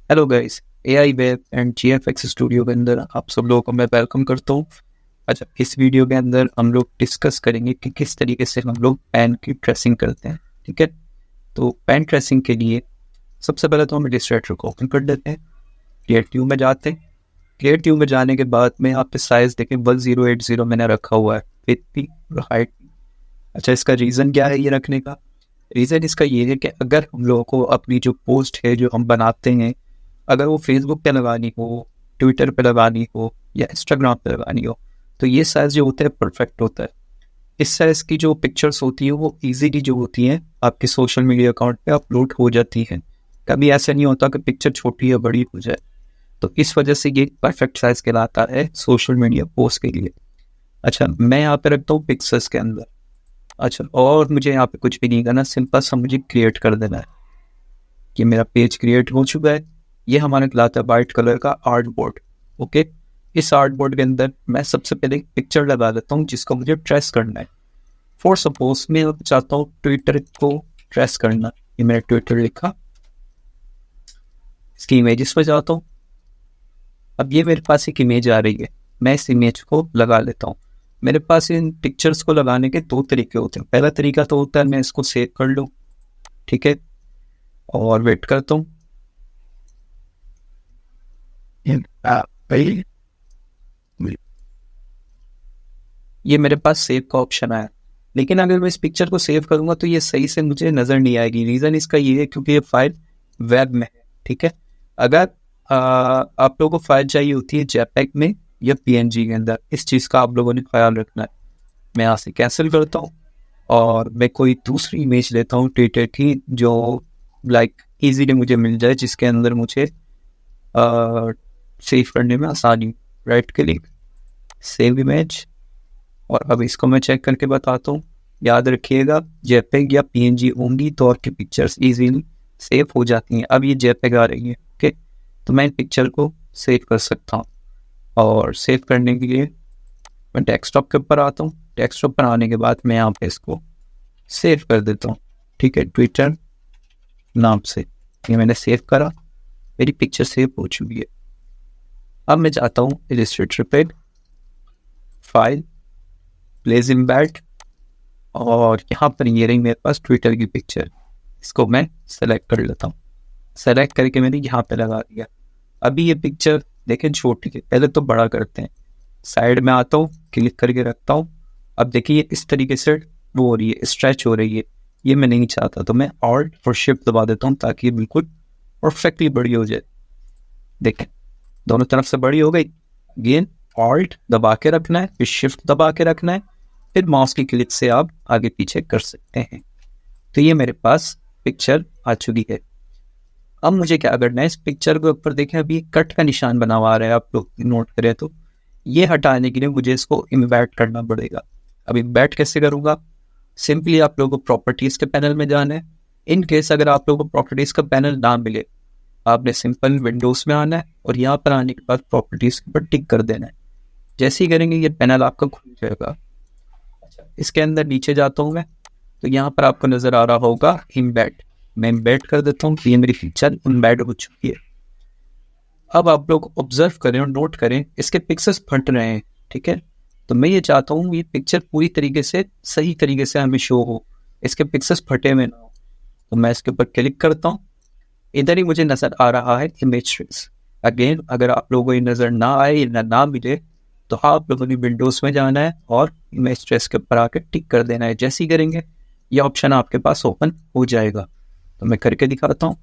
Hello guys. AI web and GFX studio के अंदर आप सब लोगों को मैं वेलकम करता हूँ। अच्छा, इस वीडियो के अंदर हम लोग डिस्कस करेंगे कि किस तरीके से हम लोग पेन की ट्रेसिंग करते हैं। ठीक है, तो पेन ट्रेसिंग के लिए सबसे पहले तो हम इलस्ट्रेटर को ओपन कर देते हैं, क्रिएटिव में जाते हैं। क्रिएटिव में जाने के बाद में यहाँ पे साइज देखें 1080 मैंने रखा हुआ है, विड्थ भी और हाइट भी। अच्छा, इसका रीज़न क्या है ये रखने का? रीज़न इसका ये है कि अगर हम लोगों को अपनी जो पोस्ट है जो हम बनाते हैं, अगर वो फेसबुक पे लगानी हो, ट्विटर पे लगानी हो या इंस्टाग्राम पे लगानी हो, तो ये साइज़ जो होता है परफेक्ट होता है। इस साइज़ की जो पिक्चर्स होती है वो इजीली जो होती हैं आपके सोशल मीडिया अकाउंट पे अपलोड हो जाती हैं। कभी ऐसा नहीं होता कि पिक्चर छोटी या बड़ी हो जाए। तो इस वजह से ये परफेक्ट साइज़ कहलाता है सोशल मीडिया पोस्ट के लिए। अच्छा, मैं यहाँ पे रखता हूँ पिक्सल्स के अंदर। अच्छा, और मुझे यहाँ पे कुछ भी नहीं करना, सिंपल सा मुझे क्रिएट कर देना है। कि मेरा पेज क्रिएट हो चुका है। ये हमारा कहलाता है वाइट कलर का आर्ट बोर्ड। ओके, इस आर्ट बोर्ड के अंदर मैं सबसे पहले एक पिक्चर लगा देता हूँ जिसको मुझे ट्रेस करना है। फॉर सपोज मैं अब चाहता हूँ ट्विटर को ट्रेस करना। ये मैंने ट्विटर लिखा, इसकी इमेजेस पे जाता हूँ। अब ये मेरे पास एक इमेज आ रही है, मैं इस इमेज को लगा लेता हूँ। मेरे पास इन पिक्चर्स को लगाने के दो तरीके होते हैं। पहला तरीका तो होता है मैं इसको सेव कर लूँ, ठीक है, और वेट करता हूँ। ये मेरे पास सेव का ऑप्शन आया, लेकिन अगर मैं इस पिक्चर को सेव करूंगा तो ये सही से मुझे नज़र नहीं आएगी। रीज़न इसका ये है क्योंकि ये फाइल वेब में है। ठीक है, अगर आप लोगों को फाइल चाहिए होती है जेपीईजी में या पीएनजी के अंदर, इस चीज़ का आप लोगों ने ख्याल रखना है। मैं यहाँ से कैंसिल करता हूँ और मैं कोई दूसरी इमेज लेता हूँ ट्विटर की जो लाइक ईजीली मुझे मिल जाए, जिसके अंदर मुझे सेव करने में आसानी। राइट क्लिक, सेव इमेज, और अब इसको मैं चेक करके बताता हूँ। याद रखिएगा, जेपेग या पीएनजी होंगी तो आपकी पिक्चर्स इजीली सेव हो जाती हैं। अब ये जेपेग आ रही है, ओके, तो मैं पिक्चर को सेव कर सकता हूँ। और सेव करने के लिए मैं डेस्कटॉप के ऊपर आता हूँ। डेस्कटॉप पर आने के बाद मैं यहाँ पे इसको सेव कर देता हूँ। ठीक है, ट्विटर नाम से ये मैंने सेव करा, मेरी पिक्चर सेव हो चुकी है। अब मैं चाहता हूँ इलस्ट्रेटर पे फाइल प्लेस इम्बेड, और यहाँ पर ये रही मेरे पास ट्विटर की पिक्चर। इसको मैं सेलेक्ट कर लेता हूँ। सेलेक्ट करके मैंने यहाँ पे लगा दिया। अभी ये पिक्चर देखें छोटी है, पहले तो बड़ा करते हैं। साइड में आता हूँ, क्लिक करके रखता हूँ। अब देखिए ये इस तरीके से वो हो रही है, स्ट्रेच हो रही है। ये मैं नहीं चाहता, तो मैं ऑल्ट और शिफ्ट दबा देता हूँ ताकि ये बिल्कुल परफेक्टली बड़ी हो जाए। देखें, दोनों तरफ से बड़ी हो गई। अगेन ऑल्ट दबा के रखना है, फिर शिफ्ट दबा के रखना है, फिर माउस की क्लिक से आप आगे पीछे कर सकते हैं। तो ये मेरे पास पिक्चर आ चुकी है। अब मुझे क्या करना है, इस पिक्चर के ऊपर देखें अभी कट का निशान बना हुआ है, आप लोग नोट करें तो ये हटाने के लिए मुझे इसको इम्बेड करना पड़ेगा। अब इम्बेड कैसे करूँगा? सिंपली आप लोगों को प्रॉपर्टीज के पैनल में जाना है। इन केस अगर आप लोगों को प्रॉपर्टीज का पैनल ना मिले, आपने सिंपल विंडोज में आना है और यहाँ पर आने के बाद प्रॉपर्टीज के ऊपर टिक कर देना है। जैसे ही करेंगे ये पैनल आपका खुल जाएगा। इसके अंदर नीचे जाता हूँ मैं, तो यहाँ पर आपको नजर आ रहा होगा इम्बेड। मैं इम्बेड कर देता हूँ, ये मेरी फीचर इम्बेड हो चुकी है। अब आप लोग ऑब्जर्व करें और नोट करें, इसके पिक्सेल्स फट रहे हैं। ठीक है, तो मैं ये चाहता हूँ ये पिक्चर पूरी तरीके से सही तरीके से हमें शो हो, इसके पिक्सेल्स फटे हुए ना हो। तो मैं इसके ऊपर क्लिक करता हूँ, इधर ही मुझे नजर आ रहा है इमेज ट्रेस। अगेन अगर आप लोगों को ये नजर ना आए या ना मिले, तो आप लोगों ने विंडोज में जाना है और इमेज ट्रेस के ऊपर आकर टिक कर देना है। जैसे ही करेंगे ये ऑप्शन आपके पास ओपन हो जाएगा। तो मैं करके दिखाता हूँ,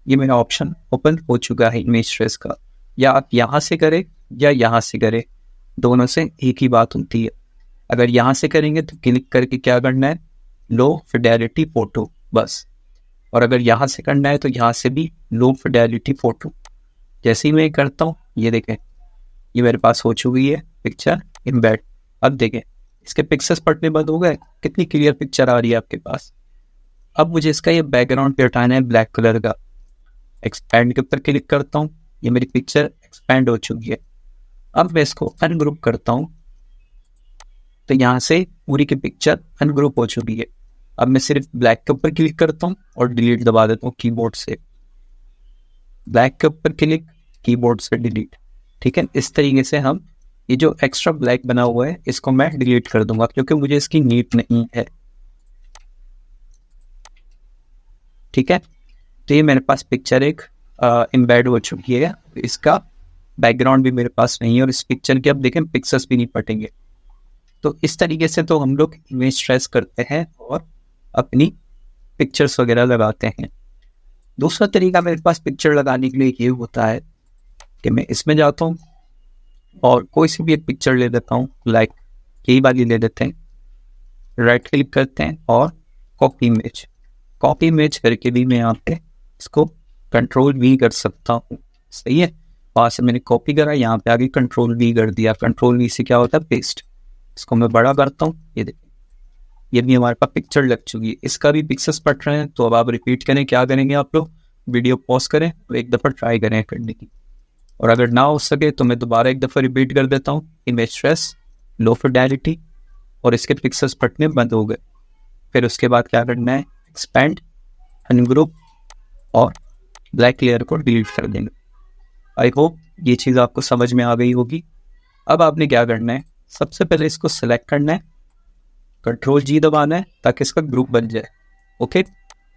ये मेरा ऑप्शन ओपन हो चुका है इमेज ट्रेस का। या आप यहाँ से करें या यहाँ से करें, दोनों से एक ही बात होती है। अगर यहाँ से करेंगे तो क्लिक करके क्या करना है, लो फिडेलिटी फोटो, बस। और अगर यहाँ से करना है तो यहाँ से भी लो फिडेलिटी फोटो। जैसे ही मैं करता हूँ, ये देखें ये मेरे पास हो चुकी है पिक्चर इम्बेड। अब देखें इसके पिक्सेल्स पड़ने बंद हो गए, कितनी क्लियर पिक्चर आ रही है आपके पास। अब मुझे इसका ये बैकग्राउंड पे हटाना है ब्लैक कलर का। एक्सपैंड के ऊपर क्लिक करता हूँ, ये मेरी पिक्चर एक्सपैंड हो चुकी है। अब मैं इसको अनग्रुप करता हूँ, तो यहाँ से पूरी की पिक्चर अनग्रुप हो चुकी है। अब मैं सिर्फ ब्लैक के ऊपर क्लिक करता हूँ और डिलीट दबा देता हूँ कीबोर्ड से। ब्लैक के ऊपर क्लिक, कीबोर्ड से डिलीट। ठीक है, इस तरीके से हम ये जो एक्स्ट्रा ब्लैक बना हुआ है इसको मैं डिलीट कर दूंगा क्योंकि मुझे इसकी नीड नहीं है। ठीक है, तो ये मेरे पास पिक्चर एक एम्बेड हो चुकी है, इसका बैकग्राउंड भी मेरे पास नहीं है और इस पिक्चर के अब देखें पिक्सेल्स भी नहीं पटेंगे। तो इस तरीके से तो हम लोग इमेज ट्रेस करते हैं और अपनी पिक्चर्स वगैरह लगाते हैं। दूसरा तरीका मेरे पास पिक्चर लगाने के लिए ये होता है कि मैं इसमें जाता हूँ और कोई सी भी एक पिक्चर ले लेता हूँ, लाइक यही वाली ले लेते हैं, राइट क्लिक करते हैं और कॉपी इमेज। कॉपी इमेज करके भी मैं यहाँ पे इसको कंट्रोल भी कर सकता हूँ। सही है, वहाँ से मैंने कॉपी करा, यहाँ पे आगे कंट्रोल भी कर दिया। कंट्रोल भी से क्या होता है, पेस्ट। इसको मैं बड़ा करता हूँ, ये देखिए ये भी हमारे पास पिक्चर लग चुकी है, इसका भी पिक्सेल्स पट रहे हैं। तो अब आप रिपीट करें, क्या करेंगे आप लोग, वीडियो पॉज करें और एक दफ़ा ट्राई करें करने की, और अगर ना हो सके तो मैं दोबारा एक दफ़ा रिपीट कर देता हूँ। इमेज ट्रेस, लो फिडेलिटी, और इसके पिक्सेल्स फटने बंद हो गए। फिर उसके बाद क्या करना है, एक्सपेंड, अनग्रुप और ब्लैक लेयर को डिलीट कर देंगे। आई होप ये चीज़ आपको समझ में आ गई होगी। अब आपने क्या करना है, सबसे पहले इसको सिलेक्ट करना है, कंट्रोल जी दबाना है ताकि इसका ग्रुप बन जाए। ओके,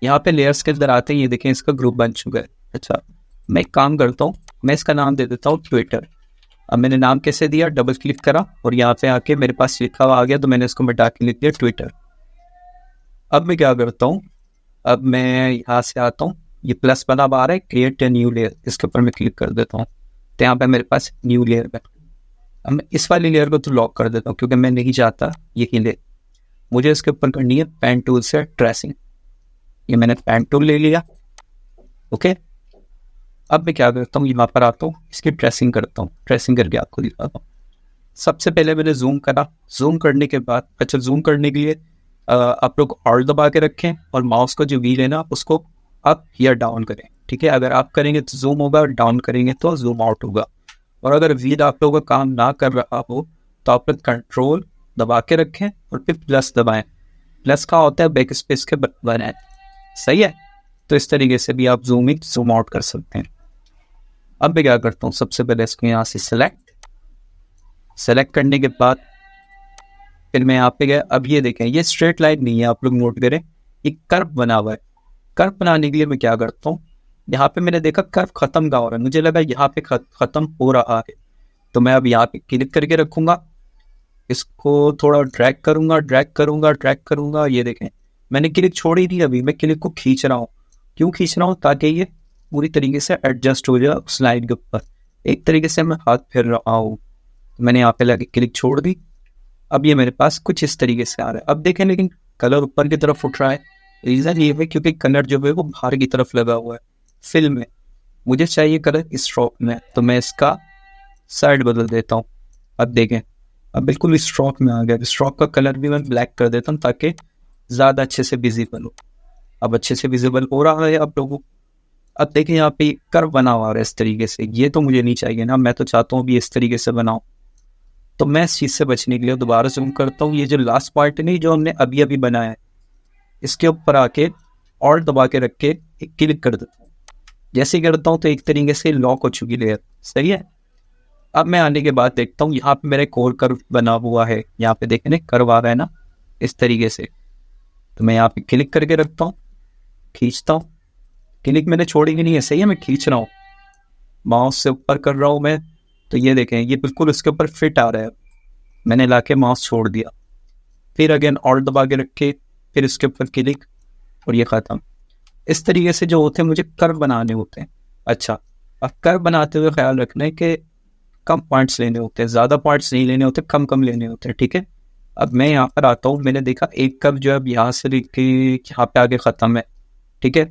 यहाँ पे लेयर्स के अंदर आते हैं, ये देखें इसका ग्रुप बन चुका है। अच्छा, मैं एक काम करता हूँ, मैं इसका नाम दे देता हूँ ट्विटर। अब मैंने नाम कैसे दिया, डबल क्लिक करा और यहाँ पे आके मेरे पास लिखा हुआ आ गया, तो मैंने इसको मिटा के लिख दिया ट्विटर। अब मैं क्या करता हूँ, अब मैं यहाँ से आता हूँ, ये प्लस बना आ रहा है, क्रिएट ए न्यू लेयर, इसके ऊपर मैं क्लिक कर देता हूँ, तो यहाँ पे मेरे पास न्यू लेयर है। अब मैं इस वाली लेयर को तो लॉक कर देता हूँ क्योंकि मैं नहीं चाहता ये हिले। मुझे इसके ऊपर करनी है पेन टूल से ट्रेसिंग। ये मैंने पेन टूल ले लिया। ओके, अब मैं क्या करता हूँ, यहाँ पर आता हूँ, इसकी ट्रेसिंग करता हूँ, ट्रेसिंग करके आपको दिखाता हूँ। सबसे पहले मैंने जूम करा, जूम करने के बाद, अच्छा जूम करने के लिए आप लोग ऑल्ट दबा के रखें और माउस का जो व्हील है ना उसको अप या डाउन करें। ठीक है, अगर आप करेंगे तो जूम होगा और डाउन करेंगे तो जूम आउट होगा। और अगर व्हील आप लोगों का काम ना कर रहा हो तो आप लोग कंट्रोल दबा के रखें और फिर प्लस दबाएं। प्लस का होता है बैक स्पेस के बटन है। सही है, तो इस तरीके से भी आप जूम इन जूम आउट कर सकते हैं। अब मैं क्या करता हूँ, सबसे पहले इसको यहाँ से सेलेक्ट करने के बाद फिर मैं यहाँ पे गया। अब ये देखें, ये स्ट्रेट लाइन नहीं है, आप लोग नोट करें, ये कर्व बना हुआ है। कर्व बनाने के लिए मैं क्या करता हूँ, यहाँ पे मैंने देखा कर्व खत्म का हो रहा है, मुझे लगा यहाँ पे खत्म हो रहा है, तो मैं अब यहाँ पे क्लिक करके रखूंगा, इसको थोड़ा ड्रैग करूंगा। ये देखें मैंने क्लिक छोड़ी थी, अभी मैं क्लिक को खींच रहा हूँ। क्यों खींच रहा हूँ, ताकि ये पूरी तरीके से एडजस्ट हो जाए उस लाइन के ऊपर। एक तरीके से मैं हाथ फेर रहा हूँ, मैंने यहाँ पे लगे क्लिक छोड़ दी। अब ये मेरे पास कुछ इस तरीके से आ रहा है। अब देखें, लेकिन कलर ऊपर की तरफ उठ रहा है, रीज़न ये है क्योंकि कलर जो है वो बाहर की तरफ लगा हुआ है फिल्म में। मुझे चाहिए कलर स्ट्रोक में, तो मैं इसका साइड बदल देता हूँ। अब देखें, अब बिल्कुल स्ट्रोक में आ गया। स्ट्रोक का कलर भी मैं ब्लैक कर देता हूँ ताकि ज़्यादा अच्छे से विजिबल हो। अब अच्छे से विजिबल हो रहा है आप लोगों को। अब देखें यहाँ पे कर्व बना हुआ है इस तरीके से, ये तो मुझे नहीं चाहिए ना, मैं तो चाहता हूँ भी इस तरीके से बनाऊँ। तो मैं इस चीज़ से बचने के लिए दोबारा जूम करता हूँ, ये जो लास्ट पार्ट नहीं जो हमने अभी अभी बनाया है, इसके ऊपर आके और दबा के रख के एक क्लिक कर देता हूँ। जैसे ही करता हूँ तो एक तरीके से लॉक हो चुकी लेयर। सही है, अब मैं आने के बाद देखता हूँ यहाँ पे मेरे कोर कर्व बना हुआ है, यहाँ पे देखें ना कर्व आ रहा है ना इस तरीके से। तो मैं यहाँ पे क्लिक करके रखता हूँ, खींचता हूँ, क्लिक मैंने छोड़ी भी नहीं है। सही है, मैं खींच रहा हूँ, माउस से ऊपर कर रहा हूँ मैं, तो ये देखें ये बिल्कुल इसके ऊपर फिट आ रहा है। मैंने लाके माउस छोड़ दिया, फिर अगेन ऑल्ट दबा के रखे, फिर इसके ऊपर क्लिक और ये ख़त्म। इस तरीके से जो होते हैं मुझे कर्व बनाने होते हैं। अच्छा, अब कर्व बनाते हुए ख्याल रखना है कि कम पॉइंट्स लेने होते हैं, ज़्यादा पॉइंट्स नहीं लेने होते, कम लेने होते हैं। ठीक है, अब मैं यहाँ पर आता हूँ, मैंने देखा एक कर्व जो है अब यहाँ से लेके यहाँ पे आगे ख़त्म है। ठीक है,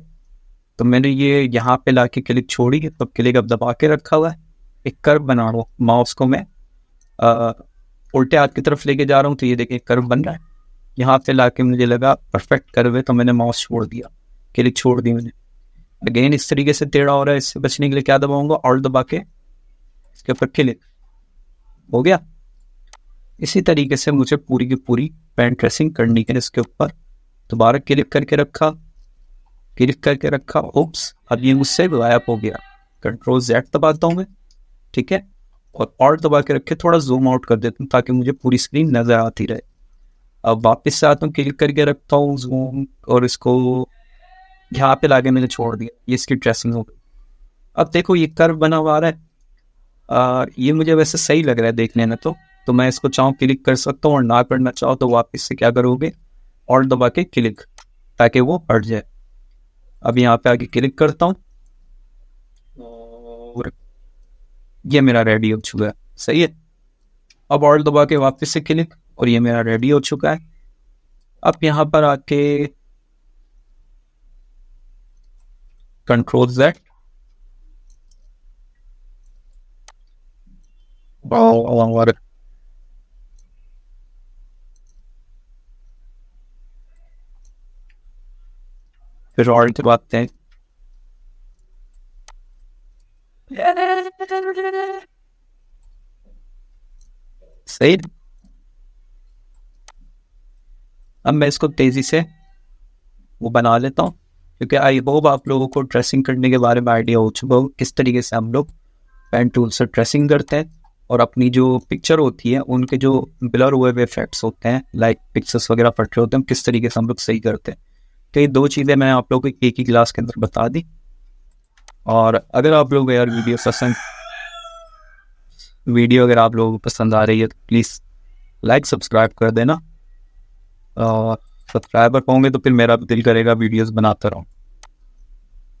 तो मैंने ये यहाँ पे लाके क्लिक छोड़ी, तो क्लिक अब दबा के रखा हुआ है, एक कर्व बना रहा हूँ। माउस को मैं उल्टे हाथ की तरफ लेके जा रहा हूँ, तो ये देखिए कर्व बन रहा है। यहाँ पे लाके मुझे लगा परफेक्ट कर्व है, तो मैंने माउस छोड़ दिया, क्लिक छोड़ दी मैंने। अगेन इस तरीके से टेढ़ा हो रहा है, इससे बचने के लिए क्या दबाऊंगा, ऑल्ट दबा के इसके ऊपर क्लिक, हो गया। इसी तरीके से मुझे पूरी की पूरी पेन ट्रेसिंग करनी है। इसके ऊपर दोबारा क्लिक करके रखा, उप्स, अब ये मुझसे गायब हो गया। कंट्रोल Z दबाता हूँ मैं, ठीक है, और Alt दबा के रखे थोड़ा जूम आउट कर देता हूँ ताकि मुझे पूरी स्क्रीन नजर आती रहे। अब वापस से आता हूँ, क्लिक करके रखता हूँ जूम, और इसको यहाँ पे लाके मैंने छोड़ दिया, ये इसकी ट्रेसिंग हो गई। अब देखो ये कर्व बना हुआ आ रहा है, ये मुझे वैसे सही लग रहा है देखने में, तो मैं इसको चाहूँ क्लिक कर सकता हूँ, और ना करना चाहो तो वापस से क्या करोगे, Alt दबा के क्लिक, ताकि वो हट जाए। अब यहाँ पे आके क्लिक करता हूँ और ये मेरा रेडी हो चुका है, सही है। अब Alt दबा के वापस से क्लिक, और ये मेरा रेडी हो चुका है। अब यहाँ पर आके कंट्रोल Z, और फिर Alt दबाते हैं, सही। अब मैं इसको तेजी से वो बना लेता हूँ, क्योंकि आई होप आप लोगों को ट्रेसिंग करने के बारे में आइडिया हो चुका हो किस तरीके से हम लोग पेन टूल से ट्रेसिंग करते हैं, और अपनी जो पिक्चर होती है उनके जो ब्लर हुए हुए इफेक्ट्स होते हैं, लाइक पिक्सेल्स वगैरह फट रहे होते हैं, किस तरीके से हम लोग सही करते हैं। तो ये दो चीज़ें मैं आप लोगों को एक ही क्लास के अंदर बता दी। और अगर आप लोग यार वीडियो अगर आप लोगों को पसंद आ रही है तो प्लीज़ लाइक सब्सक्राइब कर देना, और सब्सक्राइबर होंगे तो फिर मेरा भी दिल करेगा वीडियोस बनाता रहूं।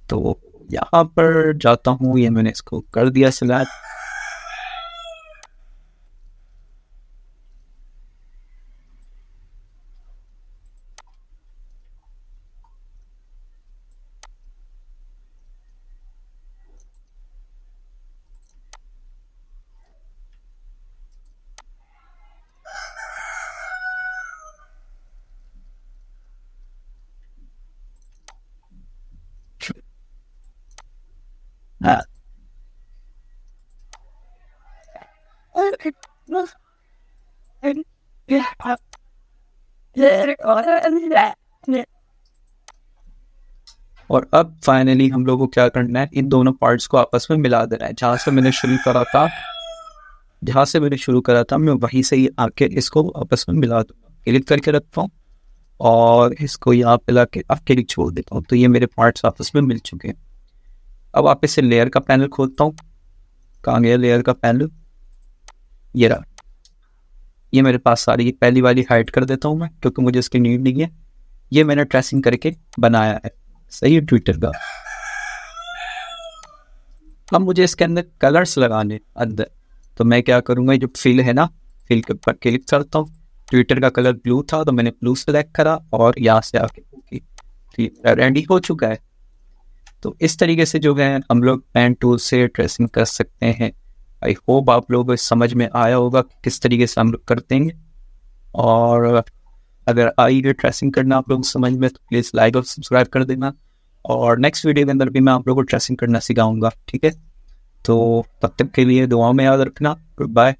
तो यहाँ पर जाता हूँ, ये मैंने इसको कर दिया सिलेक्ट। हाँ, और अब फाइनली हम लोग को क्या करना है, इन दोनों पार्ट्स को आपस में मिला देना है। जहाँ से मैंने शुरू करा था मैं वहीं से ही आके इसको आपस में मिला दूंगा। क्लिक करके रखता हूँ और इसको यहाँ पे लाके अब क्लिक छोड़ देता हूँ, तो ये मेरे पार्ट्स आपस में मिल चुके हैं। अब वापस से लेयर का पैनल खोलता हूँ, कहाँ गया लेयर का पैनल, ये रहा। ये मेरे पास सारी पहली वाली हाइड कर देता हूँ मैं, क्योंकि मुझे इसकी नीड नहीं है। ये मैंने ट्रेसिंग करके बनाया है, सही है, ट्विटर का। अब मुझे इसके अंदर कलर्स लगाने अंदर, तो मैं क्या करूँगा, जो फिल है ना, फिल के ऊपर क्लिक करता हूँ। ट्विटर का कलर ब्लू था तो मैंने ब्लू सेलेक्ट करा और यहाँ से आके रेडी हो चुका है। तो इस तरीके से जो है हम लोग पेन टूल से ट्रेसिंग कर सकते हैं। आई होप आप लोगों को समझ में आया होगा किस तरीके से हम लोग करते हैं। और अगर आई है ट्रेसिंग करना आप लोग समझ में, तो प्लीज़ लाइक और सब्सक्राइब कर देना, और नेक्स्ट वीडियो के अंदर भी मैं आप लोगों को ट्रेसिंग करना सिखाऊंगा, ठीक है। तो तब तक के लिए दुआ में याद रखना। Good bye.